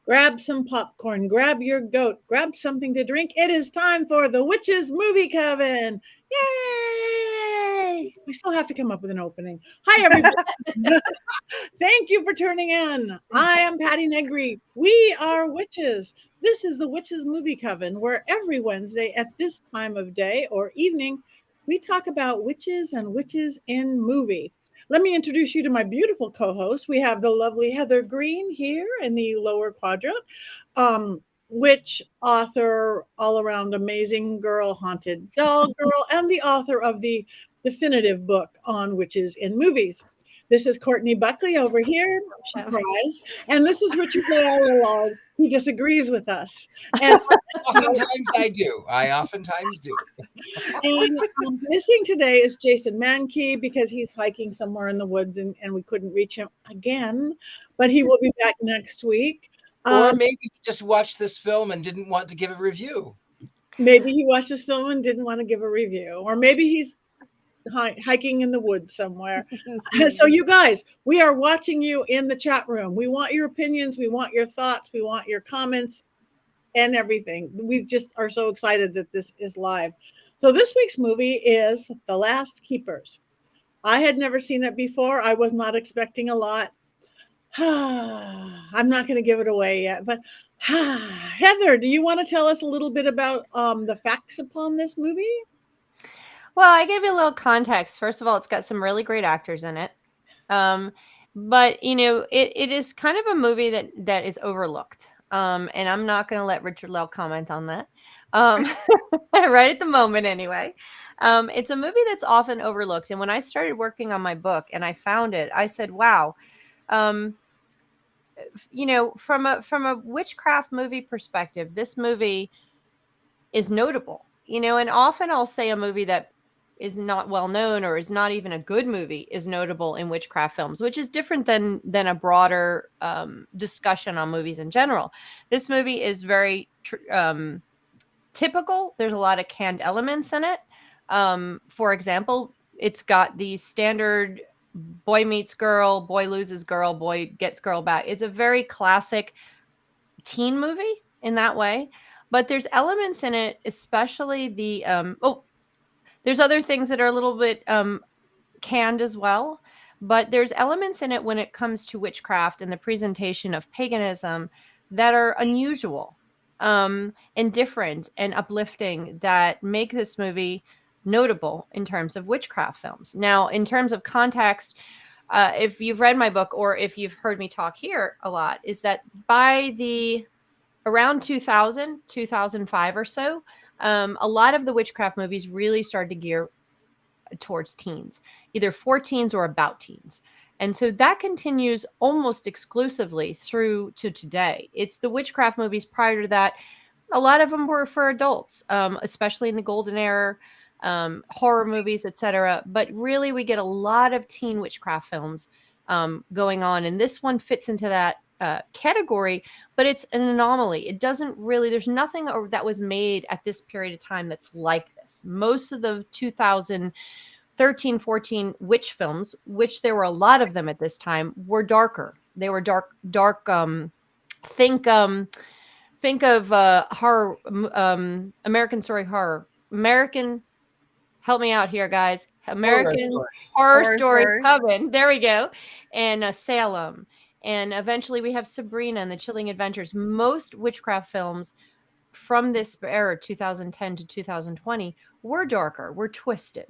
grab some popcorn, grab your goat, grab something to drink. It is time for the Witches Movie Coven. Yay! We still have to come up with an opening. Hi, everybody. Thank you for tuning in. I am Patti Negri. We are witches. This is the Witches Movie Coven, where every Wednesday at this time of day or evening, we talk about witches and witches in movie. Let me introduce you to my beautiful co-host. We have the lovely Heather Greene here in the lower quadrant, witch, author, all-around amazing girl, haunted doll girl, and the author of the definitive book on witches in movies. This is Courtney Buckley over here. She cries. And this is Richard-Lael Lillard. He disagrees with us. And oftentimes I do. I oftentimes do. And missing today is Jason Mankey because he's hiking somewhere in the woods and we couldn't reach him again. But he will be back next week. Or maybe he just watched this film and didn't want to give a review. Maybe he watched this film and didn't want to give a review. Or maybe he's hiking in the woods somewhere. So you guys, we are watching you in the chat room. We want your opinions. We want your thoughts. We want your comments and everything. We just are so excited that this is live. So this week's movie is The Last Keepers. I had never seen it before. I was not expecting a lot. I'm not going to give it away yet, but Heather, do you want to tell us a little bit about the facts upon this movie? Well, I gave you a little context. First of all, it's got some really great actors in it. But, you know, it is kind of a movie that is overlooked. And I'm not going to let Richard-Lael comment on that. Right at the moment, anyway. It's a movie that's often overlooked. And when I started working on my book and I found it, I said, wow. You know, from a witchcraft movie perspective, this movie is notable. You know, and often I'll say a movie that is not well known or is not even a good movie is notable in witchcraft films, which is different than a broader discussion on movies in general. This movie is very typical. There's a lot of canned elements in it. For example, it's got the standard boy meets girl, boy loses girl, boy gets girl back. It's a very classic teen movie in that way. But there's elements in it, especially the there's other things that are a little bit canned as well. But there's elements in it when it comes to witchcraft and the presentation of paganism that are unusual and different and uplifting that make this movie notable in terms of witchcraft films. Now, in terms of context, if you've read my book or if you've heard me talk here a lot, is that by around 2000, 2005 or so, a lot of the witchcraft movies really started to gear towards teens, either for teens or about teens. And so that continues almost exclusively through to today. It's the witchcraft movies prior to that. A lot of them were for adults, especially in the golden era, horror movies, etc. But really, we get a lot of teen witchcraft films going on. And this one fits into that category, but it's an anomaly. It doesn't really, there's nothing that was made at this period of time that's like this. Most of the 2013, 14 witch films, which there were a lot of them at this time, were darker. They were dark, think of horror, American Story Horror. Help me out here, guys. American Horror Story Coven. There we go. And Salem. And eventually we have Sabrina and the Chilling Adventures. Most witchcraft films from this era, 2010 to 2020, were darker, were twisted.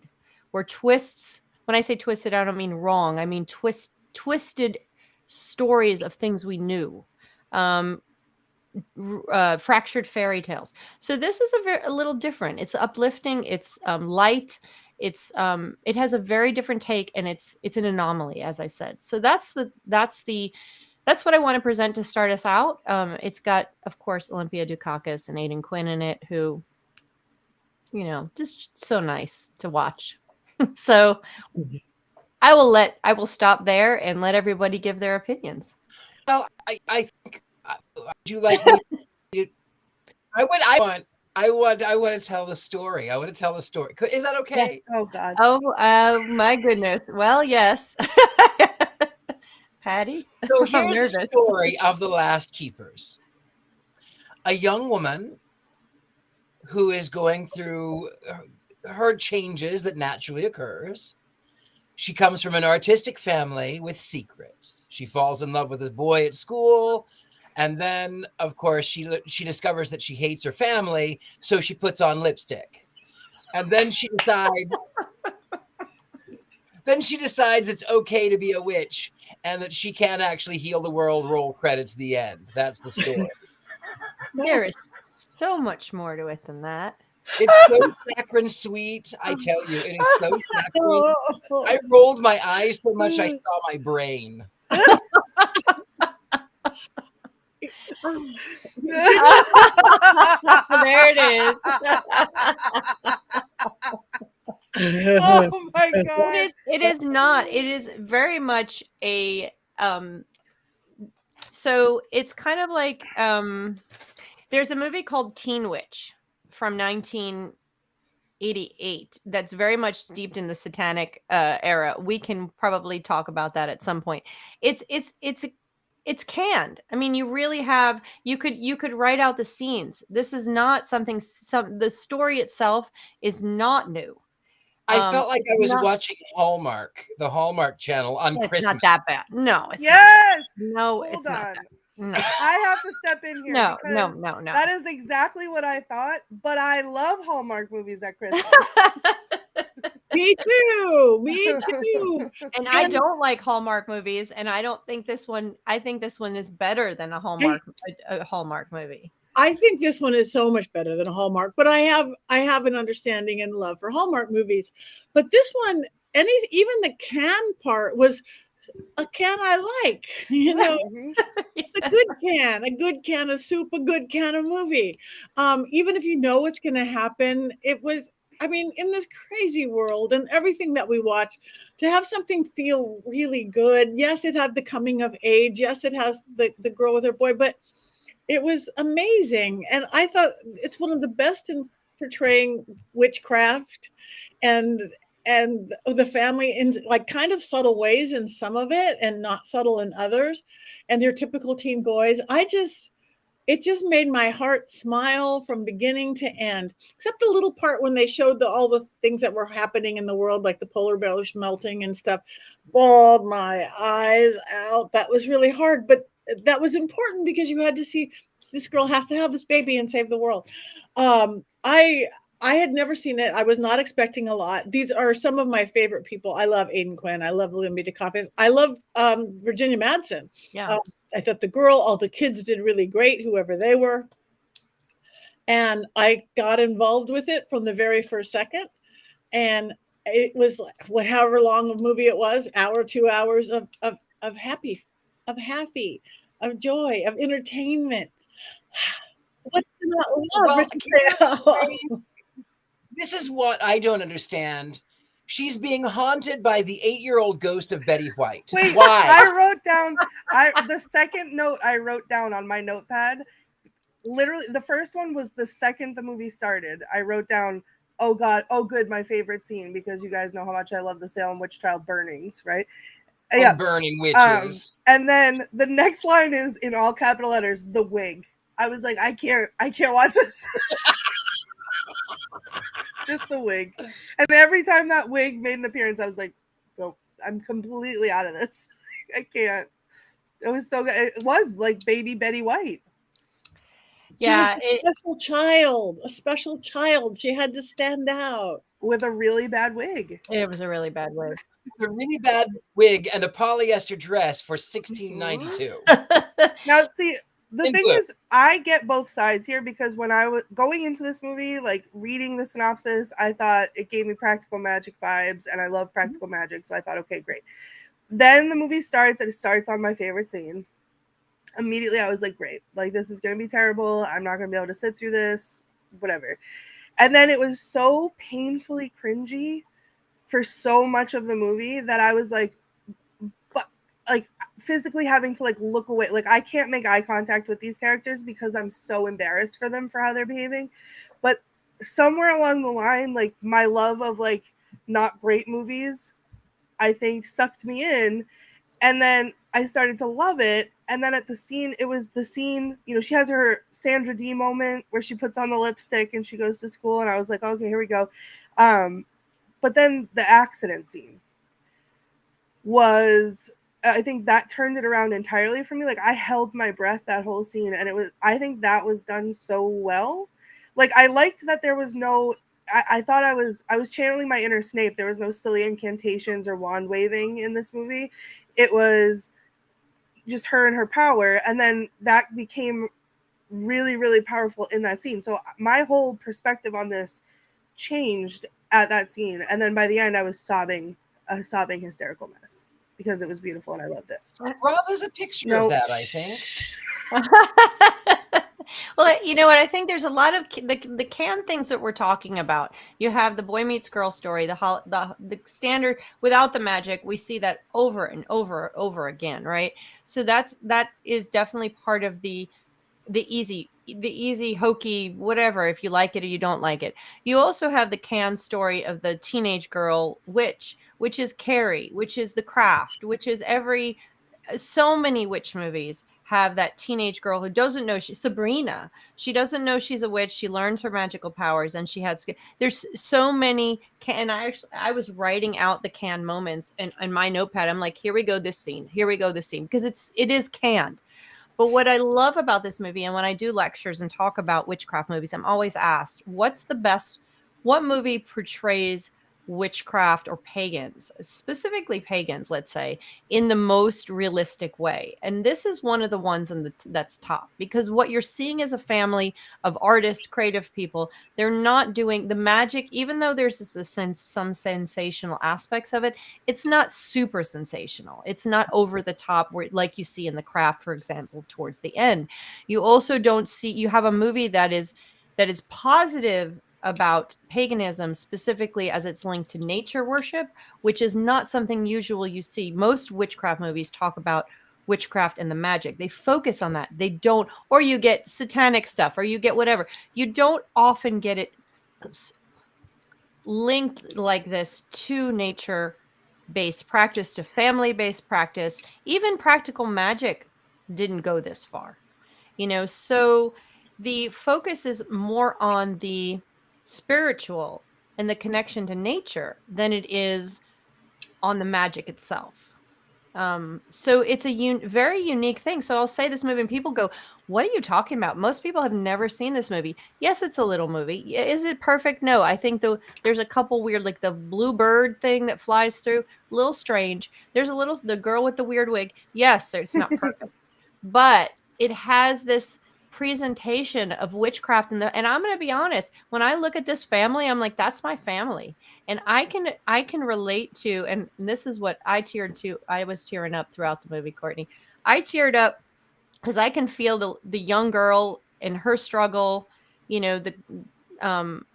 Were twists. When I say twisted, I don't mean wrong. I mean twisted stories of things we knew. Fractured fairy tales. So this is a little different. It's uplifting. It's light. It has a very different take, and it's an anomaly, as I said. So that's what I want to present to start us out. It's got, of course, Olympia Dukakis and Aiden Quinn in it, who, you know, just so nice to watch. So I will stop there and let everybody give their opinions. Well, I think would you like me? I want to tell the story. I want to tell the story. Is that okay? Oh God. Oh my goodness. Well, yes. Patti. So here's the story of The Last Keepers. a young woman who is going through her changes that naturally occurs. She comes from an artistic family with secrets. She falls in love with a boy at school. And then, of course, she discovers that she hates her family, so she puts on lipstick. And then she decides it's okay to be a witch and that she can actually heal the world. Roll credits, the end. That's the story. There is so much more to it than that. It's so saccharine sweet, I tell you. It is so saccharine. I rolled my eyes so much I saw my brain. There it is. Oh my god! It is not. It is very much a. So it's kind of like there's a movie called Teen Witch from 1988 that's very much steeped in the satanic era. We can probably talk about that at some point. It's canned. I mean, you really have, you could write out the scenes. This is not the story itself is not new. I felt like I was watching Hallmark, the Hallmark channel on Christmas. It's not that bad. No, it's yes. No, Hold it's on. not. No. I have to step in here. No. That is exactly what I thought. But I love Hallmark movies at Christmas. Me too. And I don't like Hallmark movies, and I don't think this one. I think this one is better than a Hallmark movie. I think this one is so much better than a Hallmark, but I have an understanding and love for Hallmark movies. But this one, even the can part was a can I like. You know, it's a good can of soup, a good can of movie. Even if you know what's going to happen, it was. I mean, in this crazy world and everything that we watch, to have something feel really good. Yes, it had the coming of age. Yes, it has the girl with her boy, but it was amazing. And I thought it's one of the best in portraying witchcraft and the family in like kind of subtle ways in some of it and not subtle in others. And they're typical teen boys. It just made my heart smile from beginning to end, except the little part when they showed all the things that were happening in the world, like the polar bears melting and stuff. Bawled my eyes out. That was really hard, but that was important because you had to see this girl has to have this baby and save the world. I had never seen it. I was not expecting a lot. These are some of my favorite people. I love Aiden Quinn. I love Olympia Dukakis. I love Virginia Madsen. Yeah. I thought all the kids did really great, whoever they were. And I got involved with it from the very first second. And it was however long a movie it was, hour, 2 hours of happy, of joy, of entertainment. What's to not love? Well, this is what I don't understand. She's being haunted by the 8-year-old ghost of Betty White. Wait, why? I wrote down the second note I wrote down on my notepad. Literally, the first one was the second the movie started. I wrote down, "Oh God, oh good, my favorite scene," because you guys know how much I love the Salem witch trial burnings, right? Yeah, burning witches. And then the next line is in all capital letters, "the wig." I was like, I can't watch this. Just the wig. And every time that wig made an appearance, I was like, "No, I'm completely out of this. I can't." It was so good. It was like baby Betty White. Yeah, she was a special child. She had to stand out with a really bad wig. It was a really bad wig. A really bad wig and a polyester dress for $16.92. Now, see, the thing is, I get both sides here because when I was going into this movie, like reading the synopsis, I thought it gave me practical magic vibes, and I love practical magic, so I thought, okay, great. Then the movie starts, and it starts on my favorite scene. Immediately, I was like, great, like this is gonna be terrible. I'm not gonna be able to sit through this, whatever. And then it was so painfully cringy for so much of the movie that I was like, but like physically having to like look away. Like I can't make eye contact with these characters because I'm so embarrassed for them for how they're behaving. But somewhere along the line, like my love of like not great movies, I think sucked me in. And then I started to love it. And then at the scene, it was the scene, you know, she has her Sandra Dee moment where she puts on the lipstick and she goes to school. And I was like, okay, here we go. But then the accident scene was, I think that turned it around entirely for me. Like, I held my breath that whole scene, and I think that was done so well. Like, I liked that there was no, I thought I was channeling my inner Snape. There was no silly incantations or wand waving in this movie. It was just her and her power, and then that became really, really powerful in that scene. So my whole perspective on this changed at that scene, and then by the end I was sobbing, a sobbing hysterical mess because it was beautiful and I loved it. Rob has a picture of that, I think. Well, you know what? I think there's a lot of the canned things that we're talking about. You have the boy meets girl story, the standard without the magic. We see that over and over again, right? So that is definitely part of the easy hokey whatever, if you like it or you don't like it. You also have the canned story of the teenage girl witch, which is Carrie, which is The Craft, which is so many witch movies have that teenage girl who doesn't know Sabrina. She doesn't know she's a witch. She learns her magical powers, and there's so many. And I was writing out the canned moments in my notepad. I'm like, here we go, this scene. Here we go, this scene, because it is canned. But what I love about this movie, and when I do lectures and talk about witchcraft movies, I'm always asked, what movie portrays witchcraft or pagans, specifically pagans, let's say, in the most realistic way? And this is one of the ones that's top, because what you're seeing is a family of artists, creative people. They're not doing the magic, even though there's some sensational aspects of it. It's not super sensational. It's not over the top, where, like you see in The Craft, for example, towards the end. You also don't see, you have a movie that is positive about paganism, specifically as it's linked to nature worship, which is not something usual you see. Most witchcraft movies talk about witchcraft and the magic. They focus on that. They don't, or you get satanic stuff, or you get whatever. You don't often get it linked like this to nature-based practice, to family-based practice. Even practical magic didn't go this far, you know. So the focus is more on the spiritual and the connection to nature than it is on the magic itself. So it's a very unique thing. So I'll say this movie and people go, what are you talking about? Most people have never seen this movie. Yes, it's a little movie. Is it perfect? No, I think there's a couple weird, like the blue bird thing that flies through, a little strange. There's the girl with the weird wig. Yes, it's not perfect, but it has this presentation of witchcraft and I'm going to be honest, when I look at this family, I'm like, that's my family, and I can relate to, and this is what I teared to. I was tearing up throughout the movie, Courtney. I teared up because I can feel the young girl and her struggle, you know,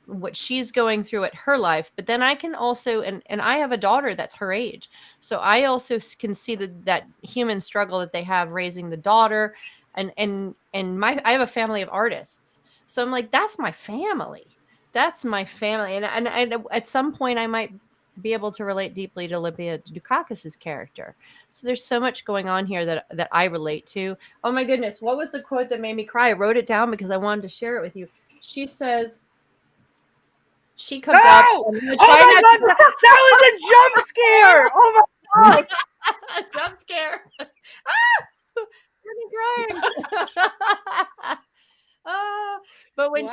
what she's going through at her life. But then I can also, and I have a daughter that's her age, so I also can see that human struggle that they have raising the daughter. And I have a family of artists. So I'm like, that's my family. That's my family. And at some point I might be able to relate deeply to Olympia Dukakis' character. So there's so much going on here that I relate to. Oh my goodness. What was the quote that made me cry? I wrote it down because I wanted to share it with you. She says, she comes out. Oh my God, that was a jump scare. Oh my God. Jump scare. Crying. But when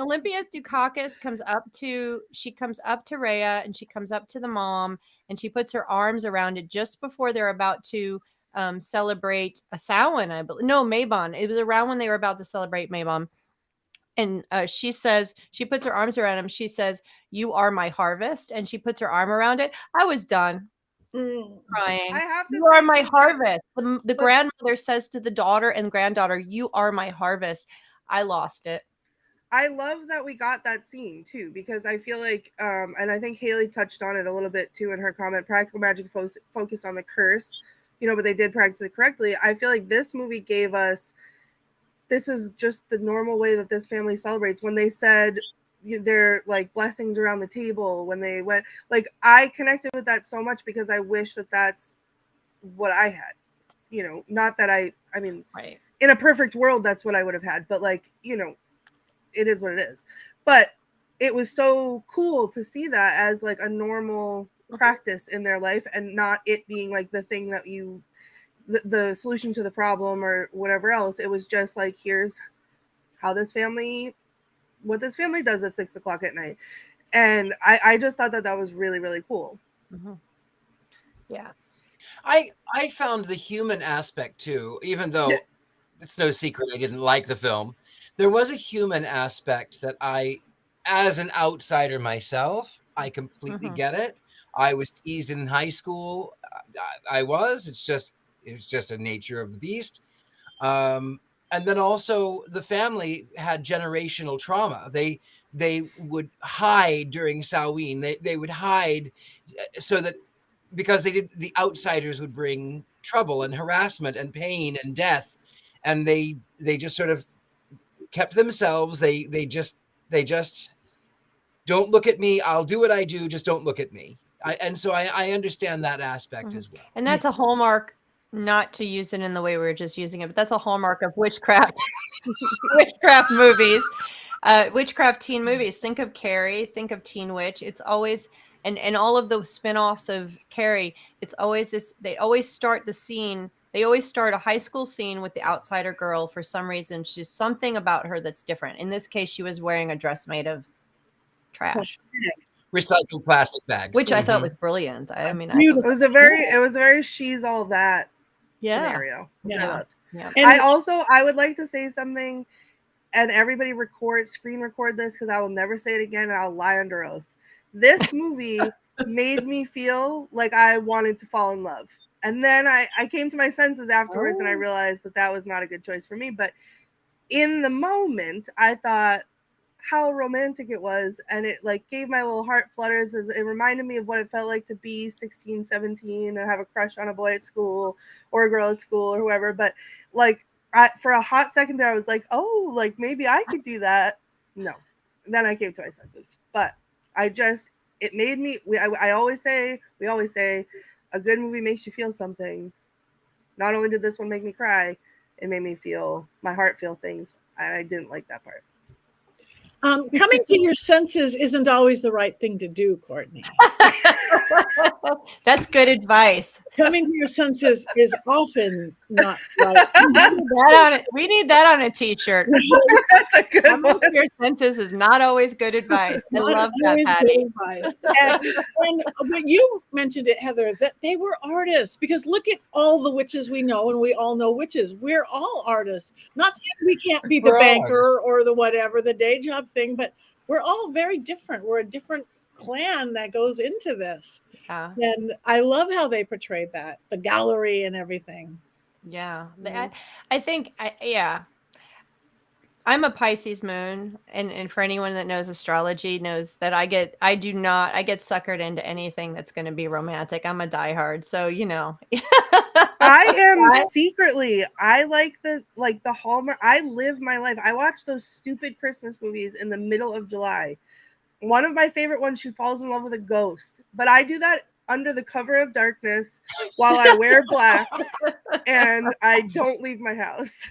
Olympia Dukakis comes up to Rhea, and she comes up to the mom, and she puts her arms around it just before they're about to celebrate a Samhain, I believe. No, Mabon. It was around when they were about to celebrate Mabon. And she puts her arms around him. She says, "You are my harvest." And she puts her arm around it. I was done. Crying. I have to You are my harvest. The grandmother says to the daughter and granddaughter, "You are my harvest." I lost it. I love that we got that scene too, because I feel like, and I think Haley touched on it a little bit too in her comment, practical magic focused on the curse, you know, but they did practice it correctly. I feel like this movie gave us, this is just the normal way that this family celebrates. When they said their like blessings around the table, when they went, like, I connected with that so much because I wish that that's what I had, you know, not that I mean, Right. in a perfect world, that's what I would have had. But like, you know, it is what it is. But it was so cool to see that as like a normal practice in their life, and not it being like the thing that the solution to the problem or whatever else. It was just like, here's how what this family does at 6 o'clock at night. And I just thought that was really, really cool. Mm-hmm. Yeah. I found the human aspect too, even though it's no secret I didn't like the film. There was a human aspect that I, as an outsider myself, I completely get it. I was teased in high school. I was. It's just a nature of the beast. And then also the family had generational trauma. They would hide during Samhain. They would hide so that, because the outsiders would bring trouble and harassment and pain and death, and they just sort of kept themselves. They just don't look at me. I'll do what I do. Just don't look at me. So I understand that aspect as well. And that's a hallmark, not to use it in the way we were just using it, but that's a hallmark of witchcraft, witchcraft movies, witchcraft teen movies. Think of Carrie, think of Teen Witch. It's always, and all of those spin-offs of Carrie, it's always this, they always start the scene. They always start a high school scene with the outsider girl. For some reason, she's something about her that's different. In this case, she was wearing a dress made of trash, recycled plastic bags, which I thought was brilliant. I mean, it was a very she's all that scenario. Yeah. I would like to say something, and everybody screen record this, because I will never say it again, and I'll lie under oath. This movie made me feel like I wanted to fall in love. And then I came to my senses afterwards, and I realized that was not a good choice for me. But in the moment, I thought how romantic it was. And it like gave my little heart flutters, as it reminded me of what it felt like to be 16, 17 and have a crush on a boy at school or a girl at school or whoever. But like for a hot second there, I was like, oh, like maybe I could do that. No. And then I came to my senses. But it made me, we always say, a good movie makes you feel something. Not only did this one make me cry, it made me feel, my heart feel things. I didn't like that part. Coming to your senses isn't always the right thing to do, Courtney. That's good advice. Coming to your senses is often not right. We need that on a t-shirt. That's a good Coming to your senses is not always good advice. I love that, Patti. And but you mentioned it, Heather, that they were artists, because look at all the witches we know, and we all know witches. We're all artists. Not saying we can't be the banker or the whatever, the day job thing, but we're all very different. We're a different clan that goes into this. Yeah. And I love how they portrayed that, the gallery and everything. Yeah. I think, I'm a Pisces moon, and for anyone that knows astrology knows that I get suckered into anything that's going to be romantic. I'm a diehard, so you know. I am secretly, I like the Hallmark. I live my life. I watch those stupid Christmas movies in the middle of July. One of my favorite ones, she falls in love with a ghost, but I do that under the cover of darkness while I wear black and I don't leave my house.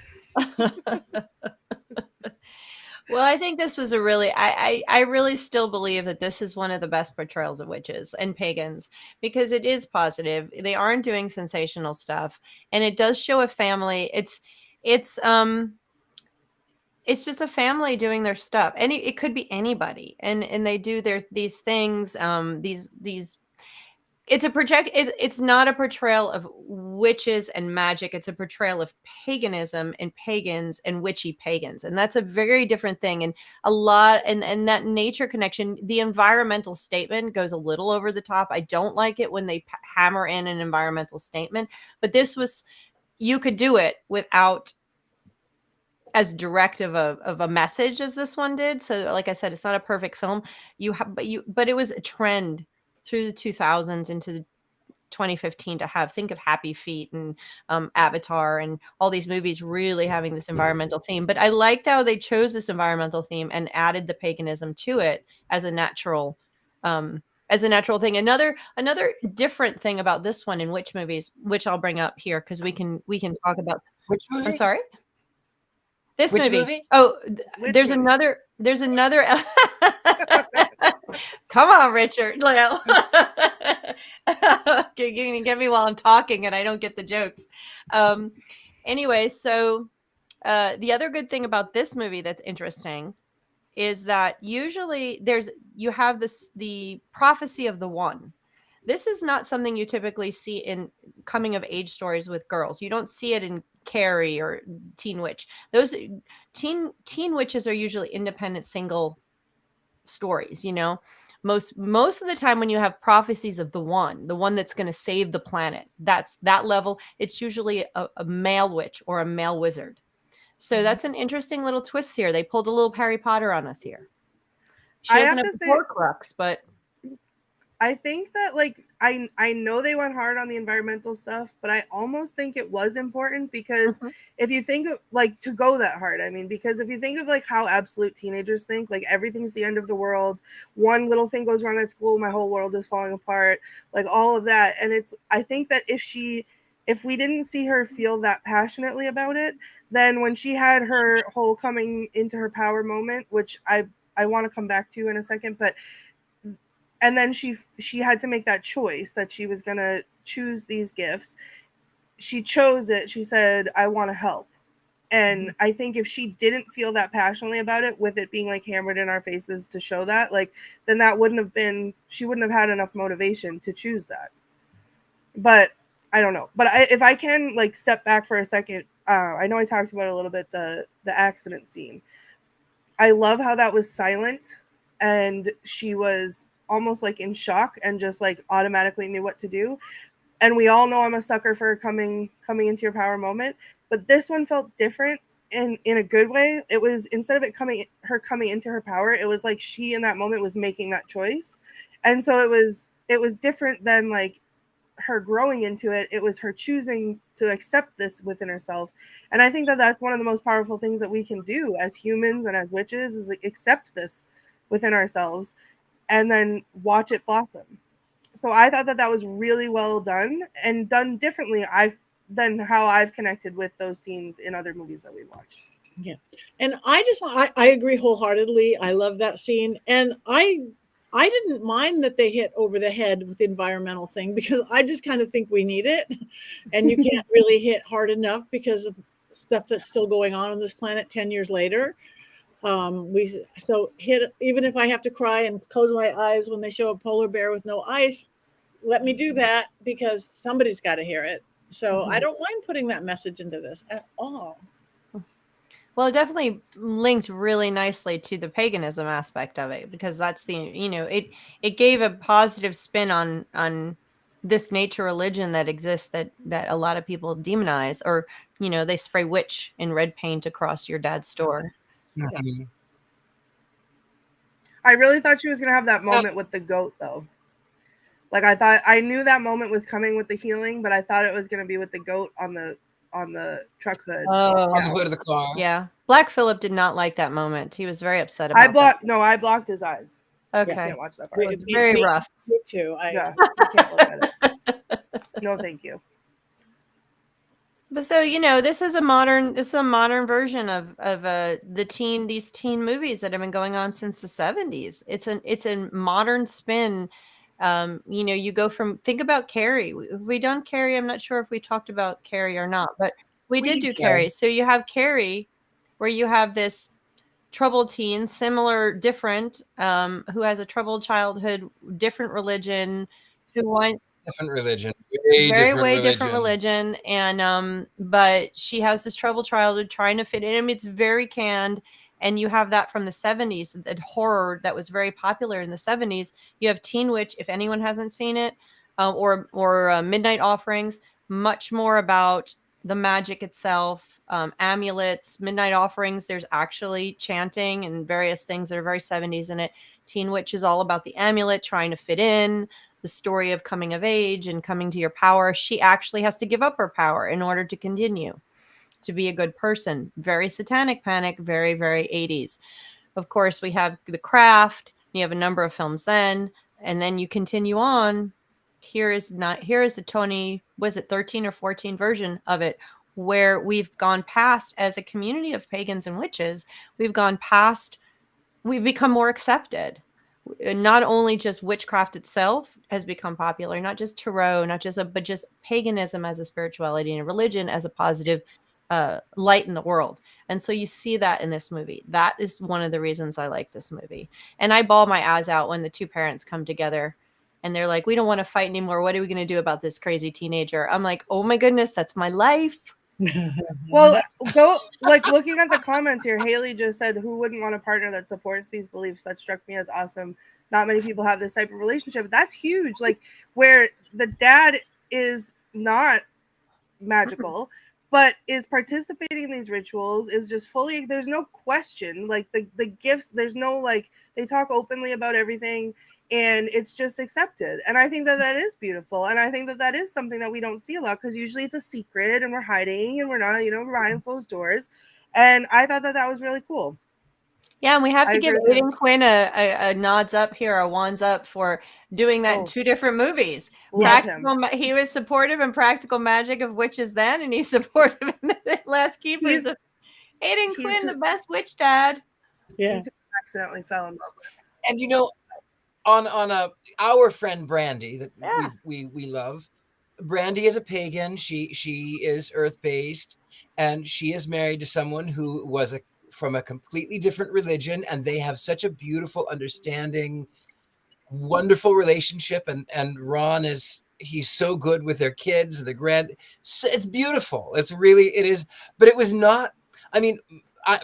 Well, I think this was a really, I really still believe that this is one of the best portrayals of witches and pagans, because it is positive. They aren't doing sensational stuff, and it does show a family. It's just a family doing their stuff. It could be anybody, and they do these things. It's not a portrayal of witches and magic. It's a portrayal of paganism and pagans and witchy pagans. And that's a very different thing. And and that nature connection, the environmental statement goes a little over the top. I don't like it when they hammer in an environmental statement, but you could do it without as direct of a message as this one did. So like I said, it's not a perfect film. But it was a trend through the 2000s into 2015 to think of Happy Feet and Avatar and all these movies really having this environmental theme. But I liked how they chose this environmental theme and added the paganism to it as a natural as a natural thing. Another different thing about this one in witch movies, which I'll bring up here because we can talk about. Which movie? I'm sorry. This Which movie. movie? Oh, Which there's movie? another. Come on, Richard-Lael. Okay, you're gonna get me while I'm talking, and I don't get the jokes. Anyway, so the other good thing about this movie that's interesting is that usually you have the prophecy of the one. This is not something you typically see in coming of age stories with girls. You don't see it in Carrie or Teen Witch. Those teen witches are usually independent single stories, you know. Most of the time when you have prophecies of the one that's going to save the planet, that's that level, it's usually a male witch or a male wizard. So that's an interesting little twist here. They pulled a little Harry Potter on us here. She doesn't have the Horcrux, but I think that, like, I know they went hard on the environmental stuff, but I almost think it was important because if you think of, like, to go that hard, I mean, because if you think of, like, how absolute teenagers think, like, everything's the end of the world. One little thing goes wrong at school, my whole world is falling apart, like, all of that. And I think that if we didn't see her feel that passionately about it, then when she had her whole coming into her power moment, which I want to come back to in a second, but and then she had to make that choice that she was going to choose these gifts. She chose it. She said, I want to help. And I think if she didn't feel that passionately about it, with it being like hammered in our faces to show that, like, then she wouldn't have had enough motivation to choose that. But I don't know. But if I can, like, step back for a second, I know I talked about it a little bit, the accident scene. I love how that was silent and she was almost like in shock and just like automatically knew what to do. And we all know I'm a sucker for coming into your power moment, but this one felt different in a good way. It was, instead of her coming into her power, it was like she in that moment was making that choice. And so it was different than like her growing into it. It was her choosing to accept this within herself. And I think that that's one of the most powerful things that we can do as humans and as witches, is like, accept this within ourselves and then watch it blossom. So I thought that that was really well done and done differently than how I've connected with those scenes in other movies that we watched. Yeah. And I agree wholeheartedly. I love that scene. And I didn't mind that they hit over the head with the environmental thing, because I just kind of think we need it. And you can't really hit hard enough because of stuff that's still going on this planet 10 years later. Even if I have to cry and close my eyes when they show a polar bear with no ice, let me do that, because somebody's got to hear it. So I don't mind putting that message into this at all. Well, it definitely linked really nicely to the paganism aspect of it, because that's it gave a positive spin on this nature religion that exists that a lot of people demonize, or they spray witch in red paint across your dad's store. Mm-hmm. I really thought she was going to have that moment with the goat, though. Like, I knew that moment was coming with the healing, but I thought it was going to be with the goat on the truck hood. Oh, on the hood of the car. Yeah. Black Phillip did not like that moment. He was very upset about I blocked his eyes. Okay. I can't watch that part. It was very rough. Me too. I can't look at it. No, thank you. But so, this is a modern version of these teen movies that have been going on since the 70s. It's a modern spin. You go from, think about Carrie. We done Carrie. I'm not sure if we talked about Carrie or not, but we did do Carrie. So you have Carrie, where you have this troubled teen, different, who has a troubled childhood, different religion, who wants different religion, different religion, and but she has this troubled childhood trying to fit in. I mean, it's very canned, and you have that from the 70s, that horror that was very popular in the 70s. You have Teen Witch, if anyone hasn't seen it, or Midnight Offerings, much more about the magic itself, amulets. Midnight Offerings, there's actually chanting and various things that are very 70s in it. Teen Witch is all about the amulet, trying to fit in, the story of coming of age and coming to your power. She actually has to give up her power in order to continue to be a good person. Very Satanic Panic, very, very 80s. Of course, we have The Craft. You have a number of films then. And then you continue on. Here is the 13 or 14 version of it, where we've gone past, as a community of pagans and witches, we've become more accepted. Not only just witchcraft itself has become popular, not just tarot, but just paganism as a spirituality and religion as a positive light in the world. And so you see that in this movie. That is one of the reasons I like this movie. And I bawl my eyes out when the two parents come together and they're like, we don't want to fight anymore. What are we going to do about this crazy teenager? I'm like, oh my goodness, that's my life. Well, looking at the comments here, Haley just said, who wouldn't want a partner that supports these beliefs? That struck me as awesome. Not many people have this type of relationship. That's huge. Like, where the dad is not magical, but is participating in these rituals, is just fully, there's no question. Like, the gifts, there's no, like, they talk openly about everything, and it's just accepted. And I think that is beautiful. And I think that is something that we don't see a lot, because usually it's a secret and we're hiding and we're not, behind closed doors. And I thought that was really cool. Yeah, and we have to give Aiden Quinn a nods up here, a wands up for doing that in two different movies. He was supportive in Practical Magic of Witches then, and he's supportive in the Last Keepers of Aiden Quinn, the best witch dad. Yeah, he's accidentally fell in love with. And on our friend Brandy that we love. Brandy is a pagan. She is earth-based, and she is married to someone who was from a completely different religion, and they have such a beautiful, understanding, wonderful relationship. And Ron he's so good with their kids, it's beautiful. It is, but it was not. I mean,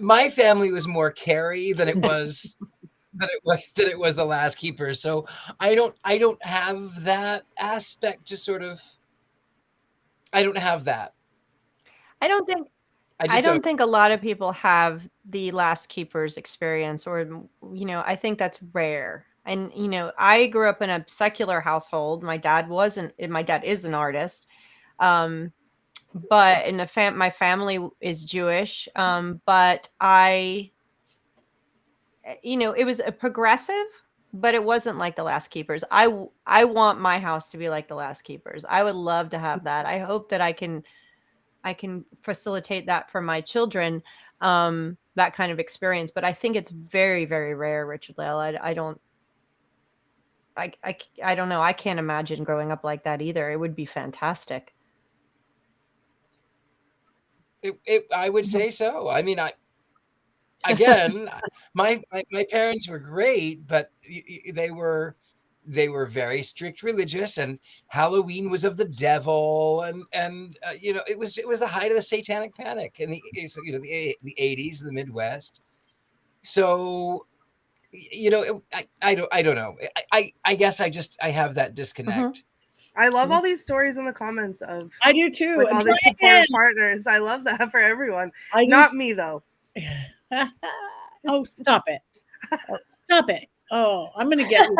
my family was more Carrie than it was. That it was the Last Keeper. So I don't have that aspect to sort of. I don't have that. I don't think a lot of people have the Last Keepers experience, or I think that's rare. And I grew up in a secular household. My dad is an artist, but my family is Jewish. But it was a progressive, but it wasn't like the Last Keepers. I want my house to be like the Last Keepers. I would love to have that. I hope that I can facilitate that for my children, that kind of experience. But I think it's very, very rare, Richard-Lael. I don't know. I can't imagine growing up like that either. It would be fantastic. I would say so. I mean, again, my parents were great, but they were very strict religious, and Halloween was of the devil, and it was the height of the satanic panic in the 80s in the Midwest. So I don't know. I guess I have that disconnect. Mm-hmm. I love all these stories in the comments of. I do too. With all these supportive partners. I love that for everyone. Not me though. Oh, stop it. Stop it. Oh, I'm going to get you.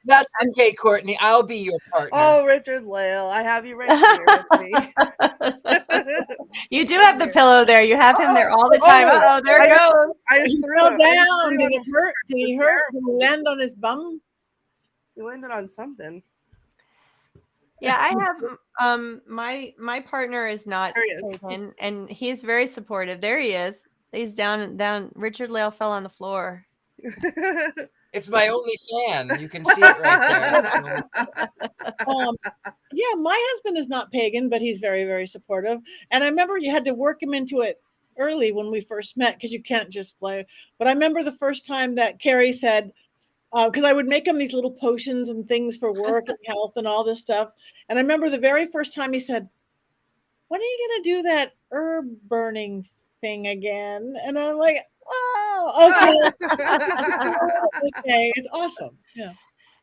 That's okay, Courtney. I'll be your partner. Oh, Richard-Lael, I have you right here with me. You do have the pillow there. You have him there all the time. Oh, there it goes. I just threw him down. Did he hurt? Did he land on his bum? He landed on something. Yeah, I have my partner is not pagan, and he's very supportive. There he is. He's down. Richard-Lael fell on the floor. It's my only fan. You can see it right there. Yeah, my husband is not pagan, but he's very, very supportive. And I remember you had to work him into it early when we first met, because you can't just play. But I remember the first time that Carrie said, because I would make him these little potions and things for work and health and all this stuff. And I remember the very first time he said, when are you going to do that herb burning thing again? And I'm like, oh, okay. Okay, it's awesome.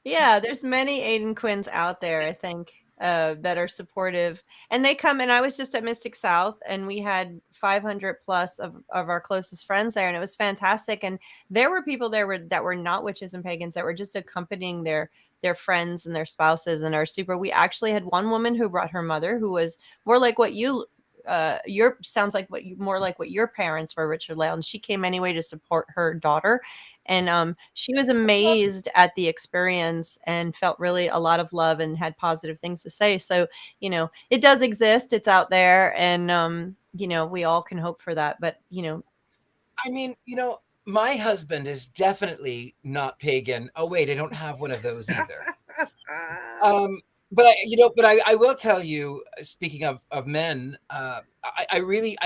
Yeah, there's many Aiden Quinns out there, I think, that are supportive. And they come, and I was just at Mystic South, and we had 500 plus of our closest friends there, and it was fantastic. And there were people there that were not witches and pagans, that were just accompanying their friends and their spouses, and are super. We actually had one woman who brought her mother, who was more like what you your sounds like more like what your parents were, Richard-Lael, and she came anyway to support her daughter. And she was amazed at the experience and felt really a lot of love and had positive things to say. So, it does exist. It's out there. And, we all can hope for that. But, I mean, my husband is definitely not pagan. Oh, wait, I don't have one of those either. But I will tell you, speaking of men, I really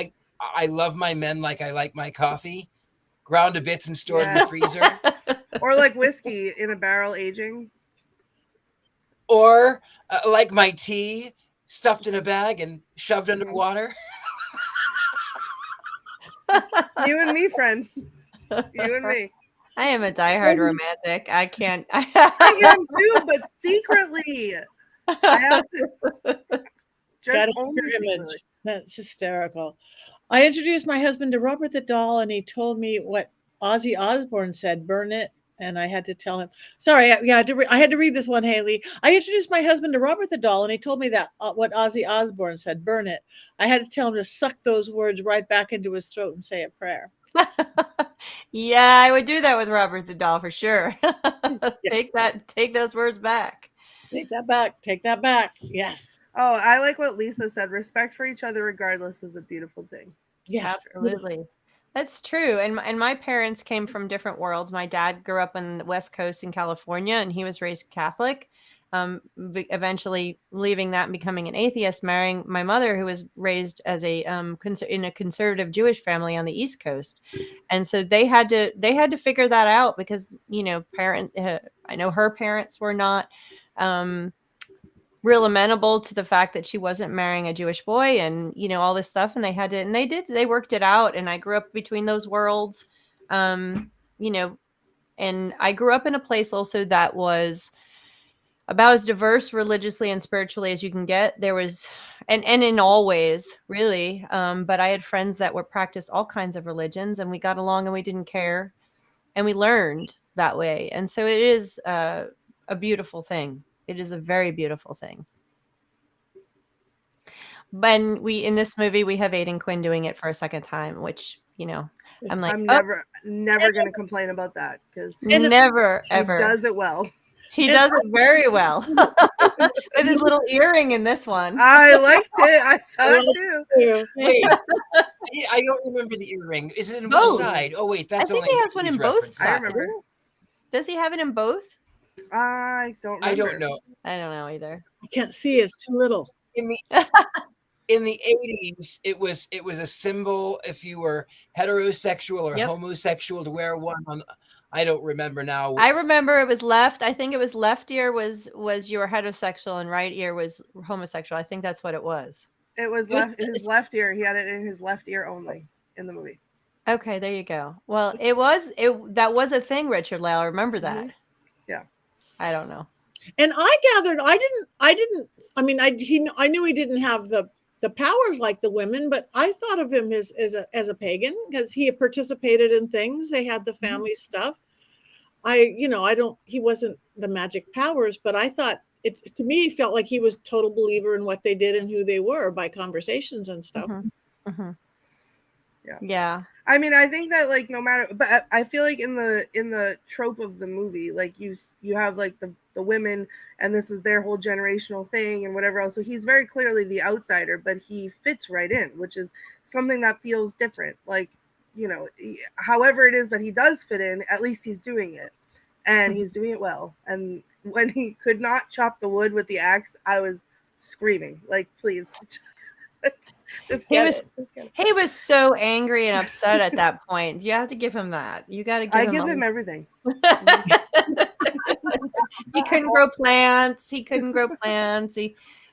love my men like I like my coffee, ground to bits and stored in the freezer. Or like whiskey in a barrel aging. Or like my tea stuffed in a bag and shoved underwater. You and me, friend. You and me. I am a diehard romantic. I can't. I am too, but secretly. I have to. Just only secretly. That's hysterical. I introduced my husband to Robert the Doll, and he told me what Ozzy Osbourne said, burn it. And I had to tell him, sorry, I had to read this one, Haley. I introduced my husband to Robert the Doll, and he told me that what Ozzy Osbourne said, burn it. I had to tell him to suck those words right back into his throat and say a prayer. Yeah, I would do that with Robert the Doll for sure. Take those words back. Take that back. Yes. Oh, I like what Lisa said. Respect for each other regardless is a beautiful thing. Yes. Absolutely. That's true. And my parents came from different worlds. My dad grew up on the West Coast in California, and he was raised Catholic. Eventually leaving that and becoming an atheist, marrying my mother, who was raised as in a conservative Jewish family on the East Coast. And so they had to figure that out because, I know her parents were not real amenable to the fact that she wasn't marrying a Jewish boy and, all this stuff. And they worked it out. And I grew up between those worlds, and I grew up in a place also that was about as diverse religiously and spiritually as you can get. There was, and in all ways, really. But I had friends that were practiced all kinds of religions, and we got along and we didn't care. And we learned that way. And so it is a beautiful thing. It is a very beautiful thing. But in this movie, we have Aiden Quinn doing it for a second time, which, I'm like, I'm never going to complain about that because never, ever. He does it well. He does it very well. With his little earring in this one. I liked it. I saw it too. Wait, I don't remember the earring. Is it in both side? Oh, wait, that's I think he has one in both sides. I remember. Does he have it in both? I don't remember. I don't know. I don't know either. I can't see. It's too little. In the 80s, it was a symbol if you were heterosexual or homosexual to wear one on. I don't remember now. I remember it was left. I think it was left ear was you were heterosexual and right ear was homosexual. I think that's what it was. It was his left ear. He had it in his left ear only in the movie. Okay, there you go. Well, that was a thing, Richard-Lael. Remember that? Mm-hmm. Yeah. I don't know. And I gathered I knew he didn't have the powers like the women, but I thought of him as a pagan because he had participated in things. They had the family stuff. He wasn't the magic powers, but I thought to me, it felt like he was a total believer in what they did and who they were by conversations and stuff. Mm-hmm. Mm-hmm. Yeah. I mean, I think that no matter, but I feel like in the trope of the movie, you have the women and this is their whole generational thing and whatever else. So he's very clearly the outsider, but he fits right in, which is something that feels different. However it is that he does fit in, at least he's doing it and he's doing it well. And when he could not chop the wood with the axe, I was screaming, please. He was so angry and upset at that point. You have to give him that. You got to give him everything. He couldn't grow plants.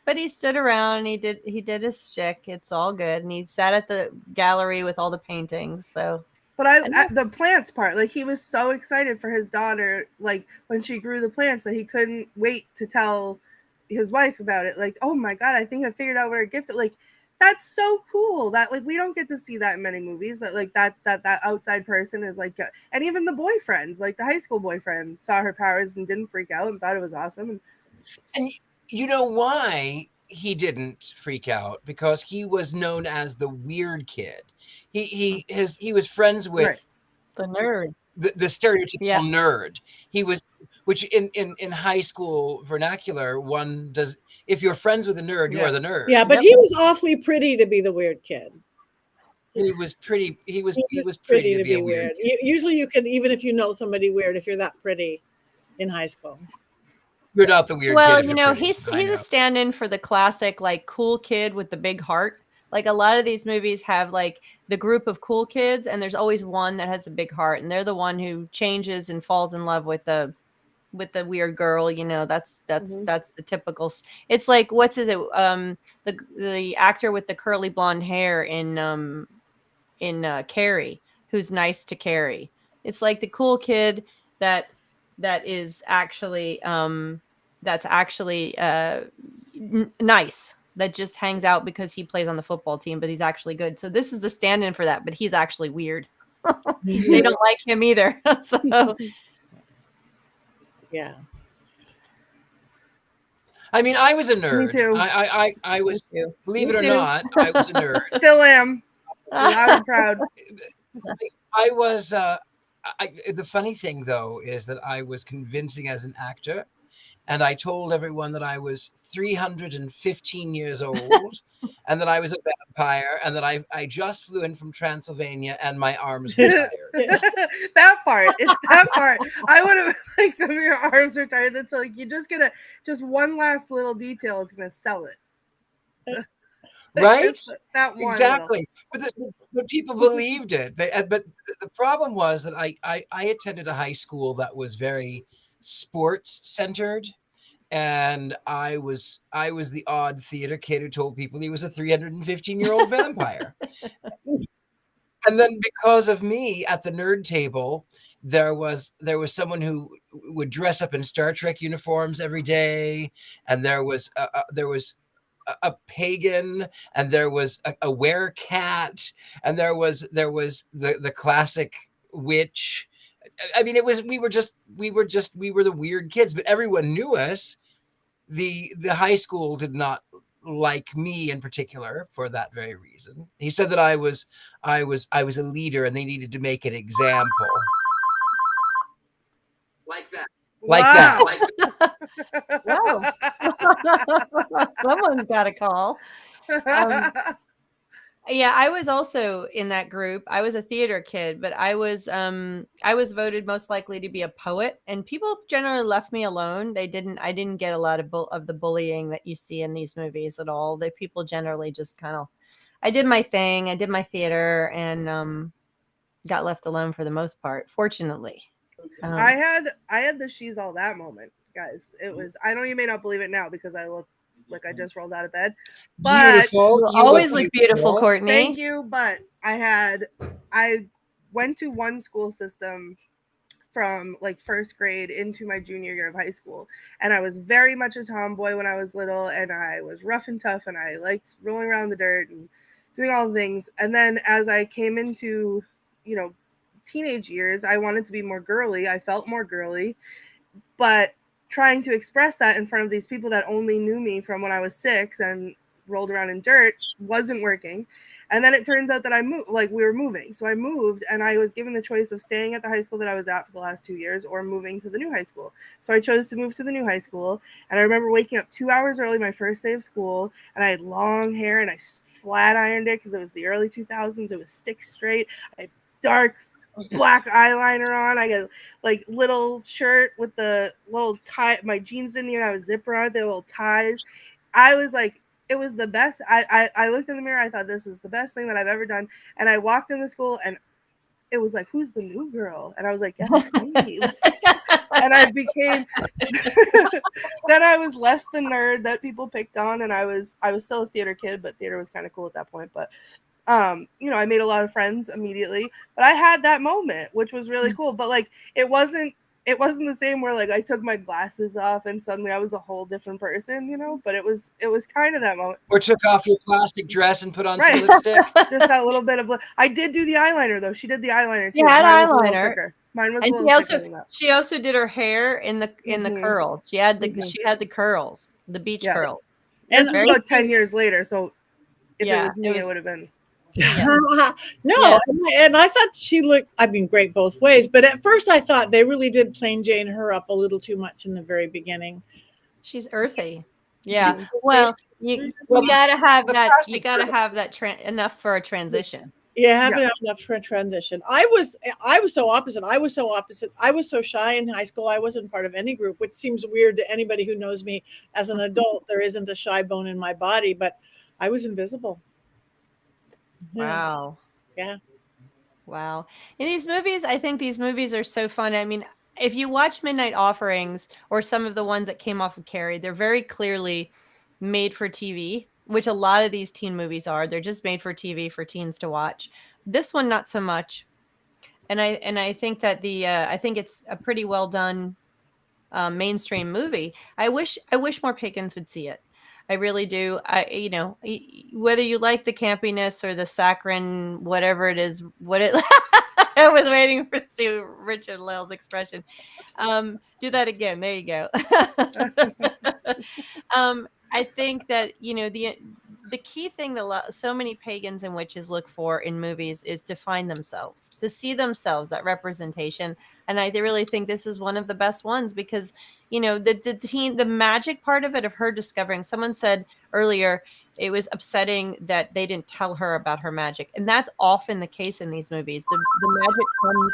But he stood around and he did his shtick. It's all good. And he sat at the gallery with all the paintings. So, but the plants part, he was so excited for his daughter, when she grew the plants that he couldn't wait to tell his wife about it. Oh my God, I think I figured out what her gift is. That's so cool that we don't get to see that in many movies that outside person is and even the boyfriend, the high school boyfriend saw her powers and didn't freak out and thought it was awesome. And you know why he didn't freak out because he was known as the weird kid. He was friends with Right. The nerd. the stereotypical Yeah. nerd. He was, which in high school vernacular, one does. If you're friends with a nerd, you Yeah. are the nerd. Yeah, but Yep. he was awfully pretty to be the weird kid. He was pretty. He was Pretty pretty to be a weird kid. Usually you can, even if you know somebody weird, if you're that pretty in high school. You're not the weird Well, kid. If you you're know, pretty. he's I know. a stand-in for the classic like cool kid with the big heart. Like a lot of these movies have like the group of cool kids, and there's always one that has a big heart, and they're the one who changes and falls in love with the weird girl. You know, that's the typical. It's like what's is it? The actor with the curly blonde hair in Carrie, who's nice to Carrie. It's like the cool kid that is actually nice, that just hangs out because he plays on the football team, but he's actually good. So this is the stand-in for that, but he's actually weird. They don't like him either. So Yeah. I mean, I was a nerd. Me too. I was. too. Believe Me it or too. not, I was a nerd. Still am. Loud and proud. I was. The funny thing, though, is that I was convincing as an actor, and I told everyone that I was 315 years old, and that I was a vampire, and that I just flew in from Transylvania, and my arms were tired. That part. It's that part. I would have like if your arms are tired. That's like you just just one last little detail is gonna sell it. Right? Just that one Exactly. But people believed it. But the problem was that I attended a high school that was very sports centered, and I was the odd theater kid who told people he was a 315-year-old vampire. And then because of me at the nerd table, there was someone who would dress up in Star Trek uniforms every day, and there was a pagan, and there was a werecat, and there was the classic witch. I mean, we were the weird kids, but everyone knew us. The high school did not like me in particular for that very reason. He said that I was a leader, and they needed to make an example. Like that. Wow. wow. Someone's got a call. Yeah, I was also in that group. I was a theater kid, but I was voted most likely to be a poet, and people generally left me alone. I didn't get a lot of the bullying that you see in these movies at all. The people generally just kind of, I did my thing, I did my theater, and got left alone for the most part, fortunately. I had the she's all that moment, guys. It was, I know you may not believe it now because I look like I just rolled out of bed. But Beautiful. You always look beautiful, Courtney. Thank you. But I went to one school system from like first grade into my junior year of high school. And I was very much a tomboy when I was little, and I was rough and tough, and I liked rolling around in the dirt and doing all the things. And then as I came into, teenage years, I wanted to be more girly. I felt more girly, but trying to express that in front of these people that only knew me from when I was 6 and rolled around in dirt wasn't working. And then it turns out that we were moving. So I moved, and I was given the choice of staying at the high school that I was at for the last 2 years or moving to the new high school. So I chose to move to the new high school. And I remember waking up 2 hours early my first day of school, and I had long hair, and I flat ironed it because it was the early 2000s. It was stick straight. I had dark black eyeliner on. I got like little shirt with the little tie. My jeans didn't even have a zipper on it. They were little ties. I was like, it was the best. I looked in the mirror. I thought, this is the best thing that I've ever done. And I walked into school, and it was like, who's the new girl? And I was like, yeah, that's me. And I became then I was less the nerd that people picked on, and I was still a theater kid, but theater was kind of cool at that point. But I made a lot of friends immediately, but I had that moment, which was really cool. But like, it wasn't the same where like I took my glasses off and suddenly I was a whole different person, but it was kind of that moment. Or took off your plastic dress and put on Right. some lipstick. Just that little bit of, I did do the eyelainer though. She did the eyeliner too. You had Mine was a little eyeliner. thicker. Mine was a And little thicker than that. she also did her hair in the curls. She had the curls, the beach curl. This And is about 10 years later, so if Yeah, it was me, it would have been. no, Yeah. and I thought she looked, I mean, great both ways. But at first, I thought they really did plain Jane her up a little too much in the very beginning. She's earthy. Yeah. She- Well, you Well, gotta have the that. You plastic gotta surgery. have that enough for a transition. Yeah, having Yeah. enough for a transition. I was so opposite. I was so opposite. I was so shy in high school. I wasn't part of any group, which seems weird to anybody who knows me as an adult. There isn't a shy bone in my body, but I was invisible. Yeah. Wow. Yeah. Wow. In these movies, I think these movies are so fun. I mean, if you watch Midnight Offerings or some of the ones that came off of Carrie, they're very clearly made for TV, which a lot of these teen movies are. They're just made for TV for teens to watch. This one, not so much. And I think that I think it's a pretty well done mainstream movie. I wish more pagans would see it. I really do. Whether you like the campiness or the saccharine, whatever it is, I was waiting for to see Richard-Lael's expression. Do that again. There you go. I think that the key thing that so many pagans and witches look for in movies is to find themselves, to see themselves, that representation. And I really think this is one of the best ones because the magic part of it, of her discovering. Someone said earlier it was upsetting that they didn't tell her about her magic, and that's often the case in these movies. The magic comes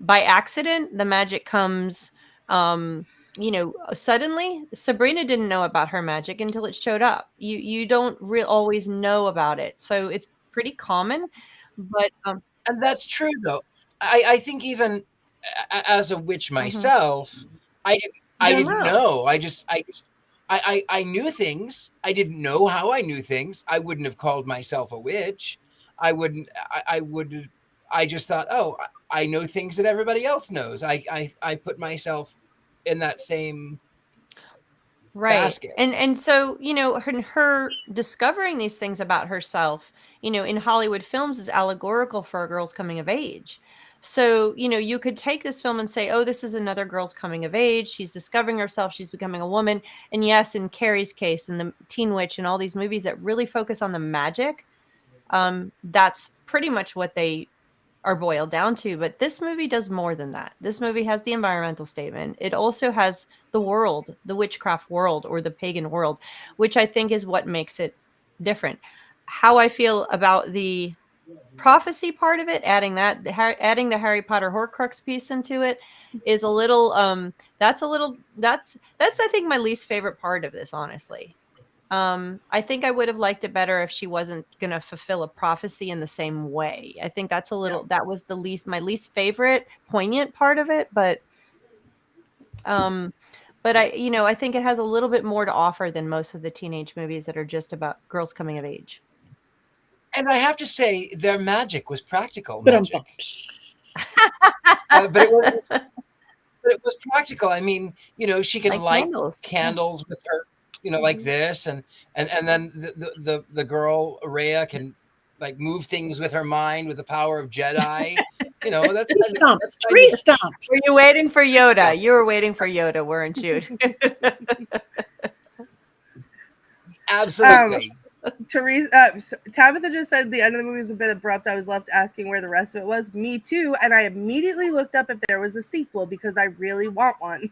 by accident. The magic comes suddenly. Sabrina didn't know about her magic until it showed up. You don't always know about it, so it's pretty common. But And that's true, though. I think even as a witch myself, I didn't know. I knew things. I didn't know how I knew things. I wouldn't have called myself a witch. I just thought, oh, I know things that everybody else knows. I put myself in that same basket. And so her discovering these things about herself in Hollywood films is allegorical for a girl's coming of age. So you could take this film and say, oh, this is another girl's coming of age, she's discovering herself, she's becoming a woman. And yes, in Carrie's case, and the Teen Witch and all these movies that really focus on the magic, that's pretty much what they are boiled down to. But this movie does more than that. This movie has the environmental statement. It also has the world, the witchcraft world, or the pagan world, which I think is what makes it different. How I feel about the prophecy part of it, adding the Harry Potter Horcrux piece into it, is a little that's I think my least favorite part of this, honestly. I think I would have liked it better if she wasn't going to fulfill a prophecy in the same way. I think that was my least favorite poignant part of it. But I think it has a little bit more to offer than most of the teenage movies that are just about girls coming of age. And I have to say, their magic was practical But magic. But it was practical. I mean, she can light candles with her, like this, and then the girl Rhea can like move things with her mind with the power of Jedi. That's tree stumps. Were you waiting for Yoda? You were waiting for Yoda, weren't you? Absolutely. Tabitha just said the end of the movie was a bit abrupt. I was left asking where the rest of it was. Me too. And I immediately looked up if there was a sequel because I really want one.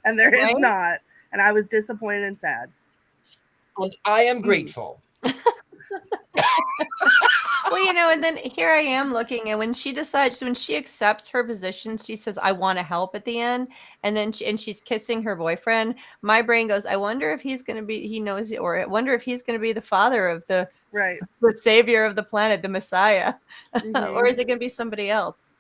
And there is not. And I was disappointed and sad. And I am grateful. Well, and then here I am looking, and when she accepts her position, she says, I want to help at the end. And then she's kissing her boyfriend. My brain goes, I wonder if he's going to be, he knows, or I wonder if he's going to be the father of the savior of the planet, the Messiah, or is it going to be somebody else?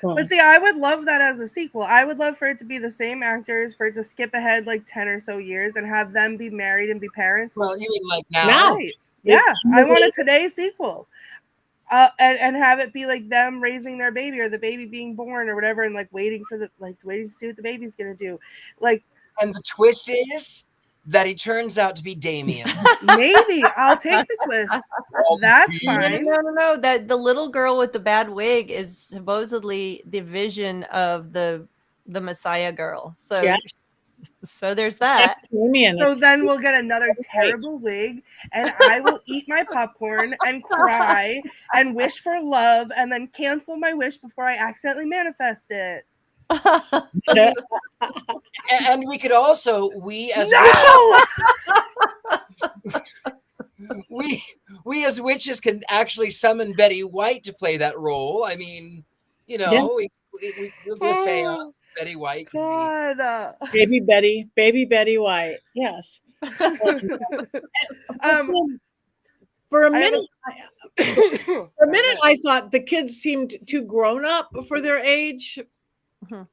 But see, I would love that as a sequel. I would love for it to be the same actors, for it to skip ahead like 10 or so years and have them be married and be parents. Well, you mean like now? Right. Yeah, I want a today sequel. And have it be like them raising their baby or the baby being born or whatever, and like waiting to see what the baby's gonna do. Like, and the twist is that he turns out to be Damien. Maybe I'll take the twist. That's fine. No. That the little girl with the bad wig is supposedly the vision of the Messiah girl. So So there's that. So then we'll get another terrible wig, and I will eat my popcorn and cry and wish for love, and then cancel my wish before I accidentally manifest it. And we could also, we as witches can actually summon Betty White to play that role. I mean, you know, we'll just say Betty White could be baby Betty White. Yes. For a minute, I thought the kids seemed too grown up for their age,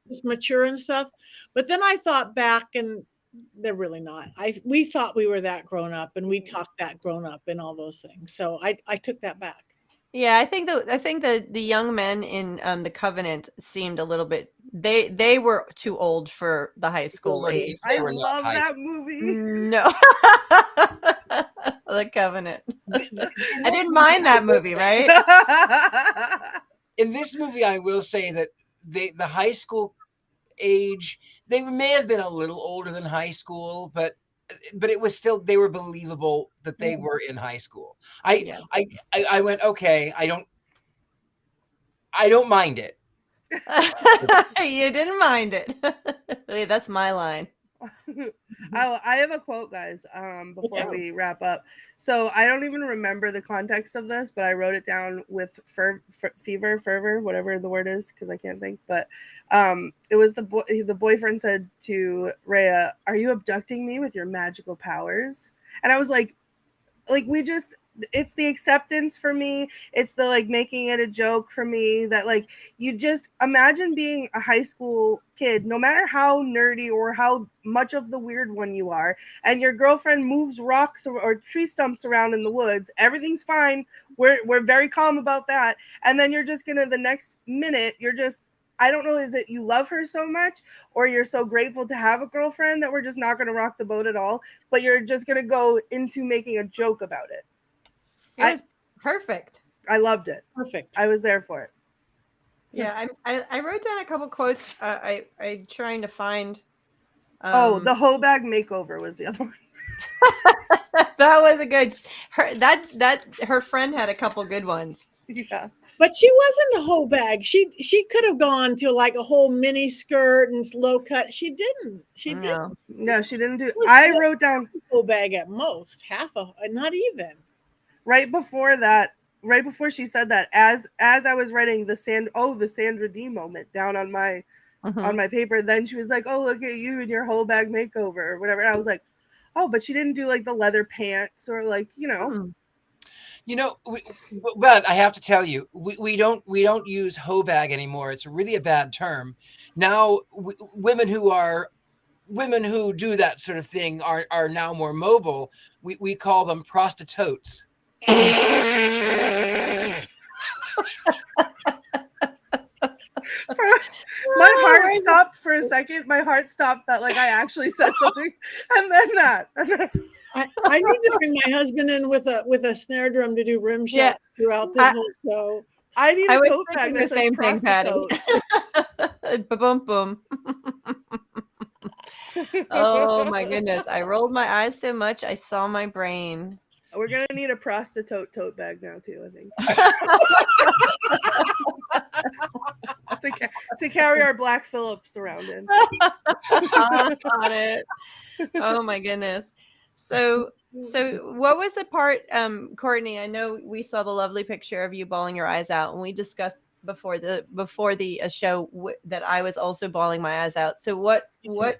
just mature and stuff. But then I thought back, and they're really not. We thought we were that grown up, and we talked that grown up, and all those things. So I took that back. Yeah, I think the young men in the Covenant seemed a little bit. They were too old for the high school age. I love that movie. No. The Covenant. I didn't mind that movie, right? In this movie, I will say that the high school age, they may have been a little older than high school, but it was still, they were believable that they were in high school. I went, okay, I don't mind it. You didn't mind it. That's my line. I have a quote, guys, before we wrap up. So I don't even remember the context of this, but I wrote it down with fervor, whatever the word is, because I can't think. But it was the boyfriend said to Rhea, "Are you abducting me with your magical powers?" And I was like it's the acceptance for me. It's the like making it a joke for me that like you just imagine being a high school kid, no matter how nerdy or how much of the weird one you are, and your girlfriend moves rocks or tree stumps around in the woods. Everything's fine. We're very calm about that. And then you're just gonna the next minute you're just, I don't know, is it you love her so much or you're so grateful to have a girlfriend that we're just not going to rock the boat at all, but you're just going to go into making a joke about it. It was perfect. I loved it. Perfect. I was there for it. Yeah, I wrote down a couple quotes. I'm trying to find. The hoe bag makeover was the other one. That was a good. Her friend had a couple good ones. Yeah. But she wasn't a whole bag. She could have gone to like a whole mini skirt and low cut. She didn't. No, she didn't do. I wrote down whole bag at most, half a, not even. Right before she said that, as I was writing the Sandra D moment down on my paper, then she was like, "Oh, look at you and your whole bag makeover," or whatever. And I was like, "Oh, but she didn't do like the leather pants or like, you know." But I have to tell you, we don't use hoe bag anymore. It's really a bad term. Now, women who do that sort of thing are now more mobile. We call them prostitutes. My heart stopped for a second. My heart stopped that like I actually said something, and then that. I need to bring my husband in with a snare drum to do rim shots throughout the whole show. I need a tote bag. The same thing, Patti. Boom, boom. Oh my goodness! I rolled my eyes so much I saw my brain. We're gonna need a prostitute tote bag now too, I think. to carry our Black Phillips around in. Got it. Oh my goodness. So what was the part, Courtney? I know we saw the lovely picture of you bawling your eyes out, and we discussed before the show that I was also bawling my eyes out. So what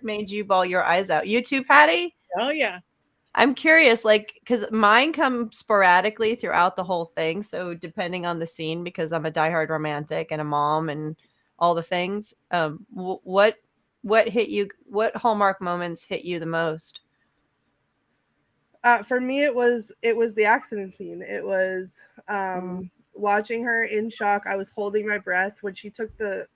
made you bawl your eyes out? You too, Patti? Oh yeah. I'm curious, like, because mine come sporadically throughout the whole thing. So depending on the scene, because I'm a diehard romantic and a mom and all the things. What hit you? What Hallmark moments hit you the most? For me, it was the accident scene. It was watching her in shock. I was holding my breath when she took the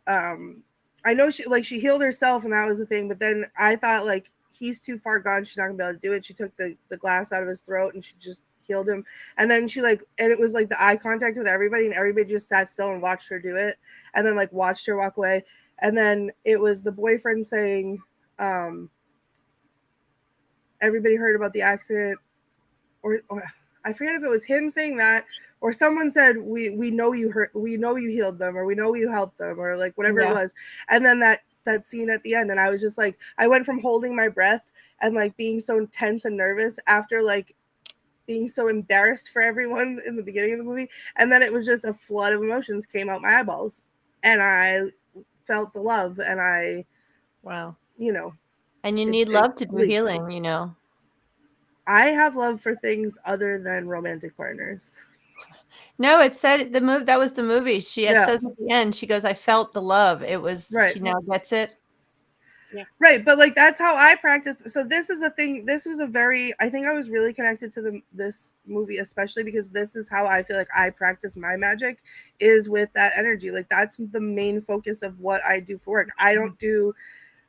I know she healed herself and that was the thing, but then I thought like he's too far gone. She's not gonna be able to do it. She took the glass out of his throat and she just healed him. And then she and it was like the eye contact with everybody and everybody just sat still and watched her do it and then like watched her walk away. And then it was the boyfriend saying, everybody heard about the accident, or I forget if it was him saying that, or someone said, we know you hurt, we know you healed them, or we know you helped them, or like whatever it was. And then that scene at the end, and I was just like, I went from holding my breath and like being so tense and nervous after like being so embarrassed for everyone in the beginning of the movie, and then it was just a flood of emotions came out my eyeballs, and I felt the love, and I, you know, and you need love to do healing, you know. I have love for things other than romantic partners. No, it said that was the movie. She says at the end, she goes, I felt the love. It was she now gets it. Yeah. Right. But like, that's how I practice. So this is a thing. This was a very, I think I was really connected to this movie, especially because this is how I feel like I practice my magic, is with that energy. Like, that's the main focus of what I do for work. I don't do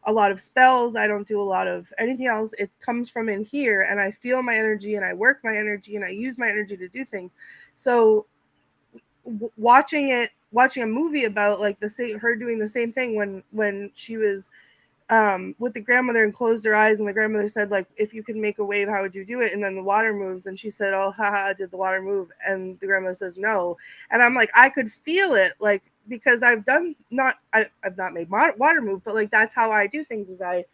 a lot of spells. I don't do a lot of anything else. It comes from in here, and I feel my energy, and I work my energy, and I use my energy to do things. So watching a movie about like her doing the same thing when she was with the grandmother and closed her eyes, and the grandmother said, like, if you could make a wave, how would you do it? And then the water moves, and she said, oh, haha, did the water move? And the grandmother says no. And I'm like, I could feel it, like, because I've not made water move, but like, that's how I do things, is I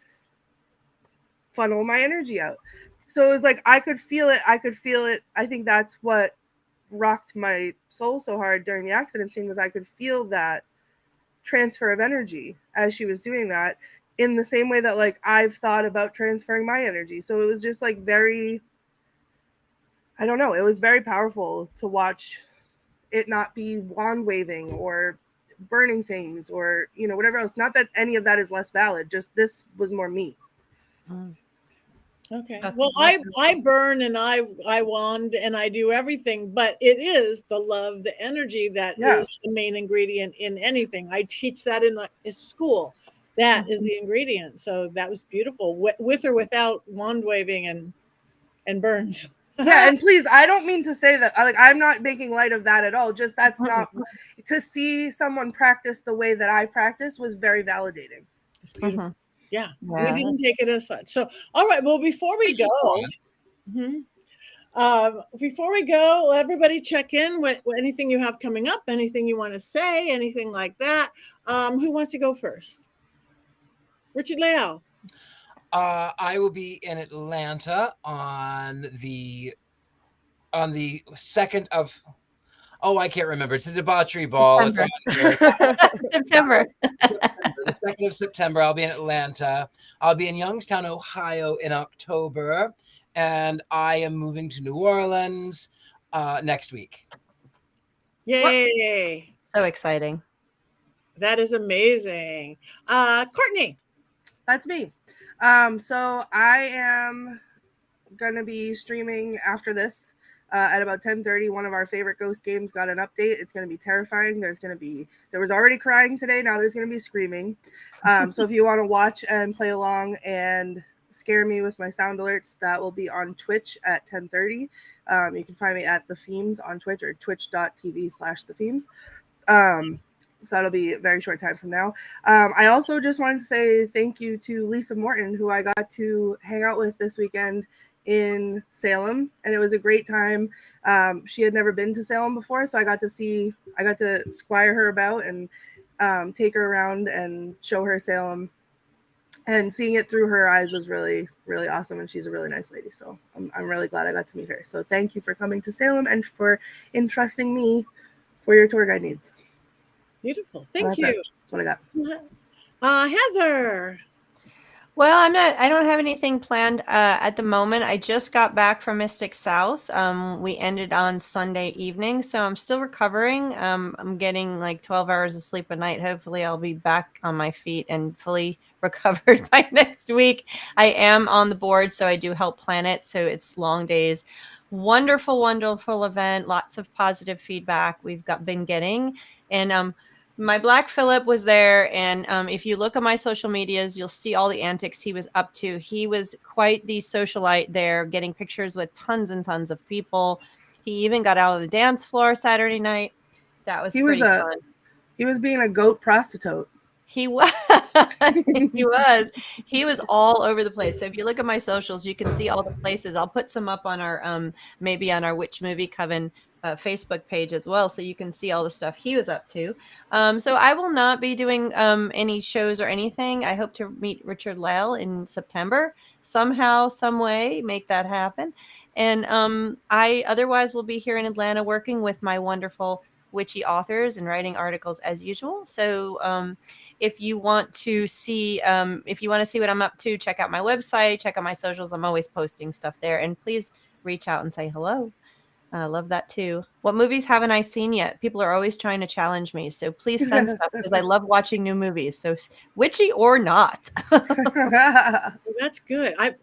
funnel my energy out. So it was like, I could feel it. I think that's what rocked my soul so hard during the accident scene, was I could feel that transfer of energy as she was doing that, in the same way that like I've thought about transferring my energy. So it was just like very, I don't know, it was very powerful to watch it not be wand waving or burning things or, you know, whatever else. Not that any of that is less valid, just this was more me. Okay. Well, I burn and I wand and I do everything, but it is the love, the energy that is the main ingredient in anything. I teach that in school. That is the ingredient. So that was beautiful, with or without wand waving and burns. Yeah, and please, I don't mean to say that, like, I'm not making light of that at all. Just that's not, to see someone practice the way that I practice was very validating. It's beautiful. Yeah, we didn't take it as such. So, all right. Well, before we go, everybody check in with anything you have coming up, anything you want to say, anything like that. Who wants to go first? Richard-Lael. I will be in Atlanta on the 2nd of, I can't remember. It's a debauchery ball. September. It's on September. The 2nd of September, I'll be in Atlanta. I'll be in Youngstown, Ohio in October. And I am moving to New Orleans next week. Yay. So exciting. That is amazing. Courtney. That's me. So I am going to be streaming after this at about 10:30. One of our favorite ghost games got an update. It's going to be terrifying. There was already crying today. Now there's going to be screaming. So if you want to watch and play along and scare me with my sound alerts, that will be on Twitch at 10:30. You can find me at The Themes on Twitch, or twitch.tv/TheThemes. So that'll be a very short time from now. I also just wanted to say thank you to Lisa Morton, who I got to hang out with this weekend in Salem, and it was a great time. She had never been to Salem before, so I got to squire her about and take her around and show her Salem. And seeing it through her eyes was really, really awesome, and she's a really nice lady. So I'm really glad I got to meet her. So thank you for coming to Salem and for entrusting me for your tour guide needs. Beautiful. Thank you. That's what I got. Heather. Well, I don't have anything planned at the moment. I just got back from Mystic South. We ended on Sunday evening, so I'm still recovering. I'm getting like 12 hours of sleep a night. Hopefully I'll be back on my feet and fully recovered by next week. I am on the board, so I do help plan it. So it's long days. Wonderful, wonderful event. Lots of positive feedback we've been getting. And my Black Phillip was there, and if you look at my social medias, you'll see all the antics he was up to. He was quite the socialite there, getting pictures with tons and tons of people. He even got out of the dance floor Saturday night. That was fun. He was being a goat prostitute. He was. He was all over the place. So if you look at my socials, you can see all the places. I'll put some up on our maybe on our Witch Movie Coven Facebook page as well, so you can see all the stuff he was up to. So I will not be doing any shows or anything. I hope to meet Richard-Lael in September somehow, some way, make that happen. And I otherwise will be here in Atlanta working with my wonderful witchy authors and writing articles as usual. So if you want to see what I'm up to, check out my website, check out my socials. I'm always posting stuff there, and please reach out and say hello. I love that too. What movies haven't I seen yet? People are always trying to challenge me, so please send stuff because I love watching new movies. So witchy or not. That's good. I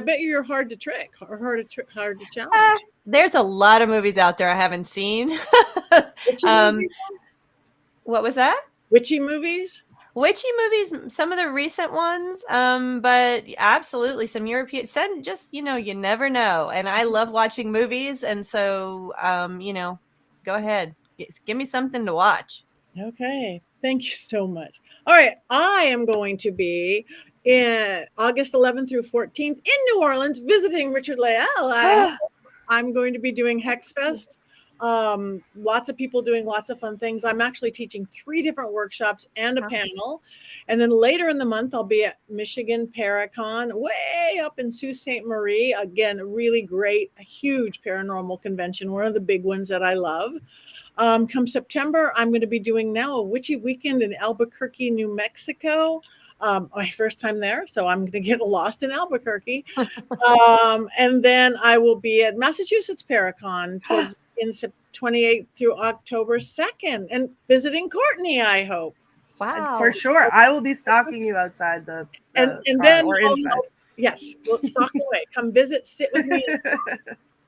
bet you're hard to trick or hard to challenge. There's a lot of movies out there I haven't seen. What was that? Witchy movies? Witchy movies, some of the recent ones, but absolutely some European. You never know. And I love watching movies, and so go ahead, give me something to watch. Okay, thank you so much. All right, I am going to be in August 11th through 14th in New Orleans visiting Richard-Lael. I'm going to be doing Hex Fest. Lots of people doing lots of fun things. I'm actually teaching 3 different workshops and a panel. And then later in the month, I'll be at Michigan Paracon, way up in Sault Ste. Marie. Again, a really great, a huge paranormal convention, one of the big ones that I love. Come September, I'm going to be doing now a witchy weekend in Albuquerque, New Mexico. My first time there, so I'm going to get lost in Albuquerque. And then I will be at Massachusetts Paracon in 28th through October 2nd and visiting Courtney, I hope. Wow. For sure. I will be stalking you outside the and then or inside. Yes, we'll stalk away. Come visit, sit with me.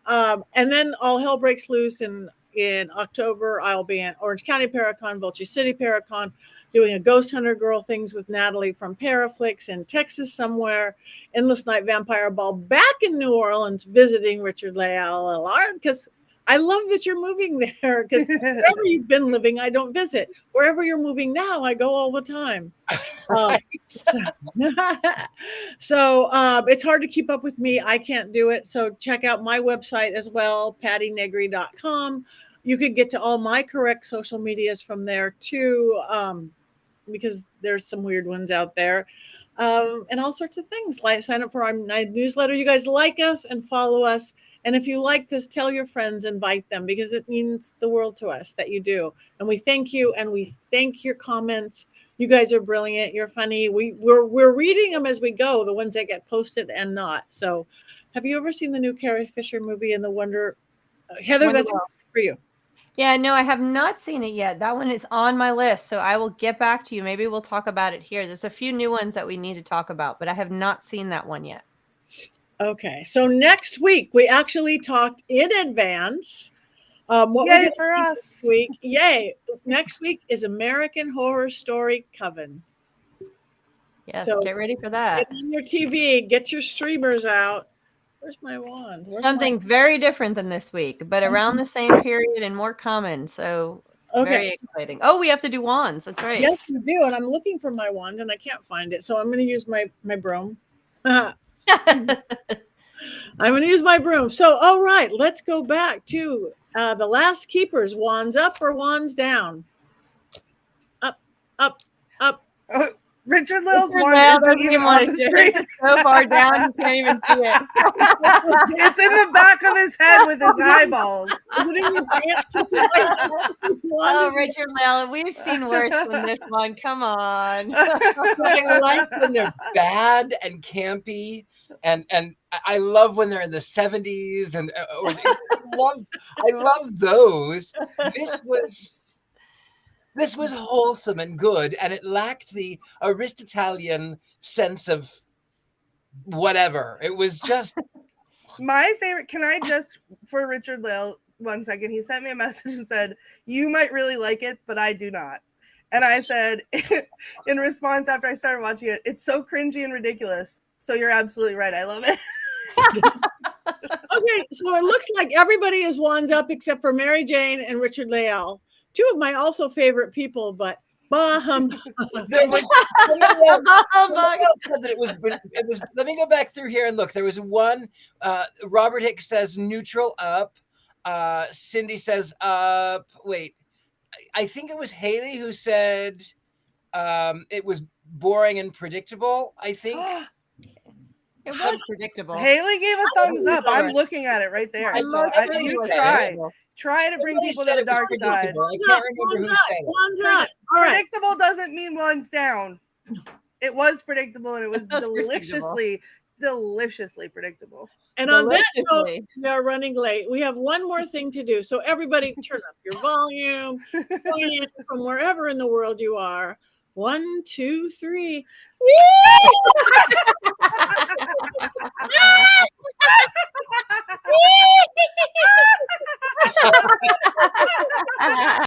And then all hell breaks loose in October. I'll be in Orange County Paracon, Vulture City Paracon, doing a Ghost Hunter Girl things with Natalie from Paraflix in Texas somewhere, Endless Night Vampire Ball back in New Orleans, visiting Richard-Lael Lillard, because I love that you're moving there, because wherever you've been living, I don't visit. Wherever you're moving now, I go all the time. So it's hard to keep up with me. I can't do it. So check out my website as well, pattinegri.com. You could get to all my correct social medias from there too, because there's some weird ones out there, and all sorts of things. Like sign up for our newsletter. You guys like us and follow us. And if you like this, tell your friends, invite them, because it means the world to us that you do. And we thank you, and we thank your comments. You guys are brilliant. You're funny. We're reading them as we go, the ones that get posted and not. So, have you ever seen the new Carrie Fisher movie and the Wonder? Heather, that's for you. Yeah, no, I have not seen it yet. That one is on my list, so I will get back to you. Maybe we'll talk about it here. There's a few new ones that we need to talk about, but I have not seen that one yet. Okay, so next week we actually talked in advance. What Yay for us! Next week, yay! Next week is American Horror Story Coven. Yes, so get ready for that. Get on your TV, get your streamers out. Where's my wand? Something very different than this week, but around the same period and more common. So very exciting. Oh, we have to do wands. That's right. Yes, we do. And I'm looking for my wand and I can't find it. So I'm going to use my broom. I'm going to use my broom. So, all right, let's go back to the last keepers. Wands up or wands down? Up, up, up. Richard-Lael's wand isn't even on the screen. It's so far down, you can't even see it. It's in the back of his head with his eyeballs. Oh, Richard-Lael, we've seen worse than this one. Come on. I like when they're bad and campy, and I love when they're in the 70s, and I love those. This was wholesome and good, and it lacked the Aristotelian sense of whatever. It was just my favorite. Can I just, for Richard-Lael, 1 second? He sent me a message and said, "You might really like it, but I do not." And I said, in response, after I started watching it, "It's so cringy and ridiculous." So you're absolutely right. I love it. Okay, so it looks like everybody is wands up except for Mary Jane and Richard-Lael. Two of my also favorite people, but Bah hum. There was somebody else said that it was. Let me go back through here and look. There was one. Robert Hicks says neutral up. Cindy says up. Wait, I think it was Haley who said it was boring and predictable. I think. It was predictable. Haley gave a thumbs up. I'm looking at it right there. You try to bring people to the dark side. I can't remember who said it. One's up. All right. Predictable doesn't mean one's down. It was predictable, and it was deliciously predictable. And on that note, we are running late. We have one more thing to do. So everybody turn up your volume from wherever in the world you are. 1, 2, 3.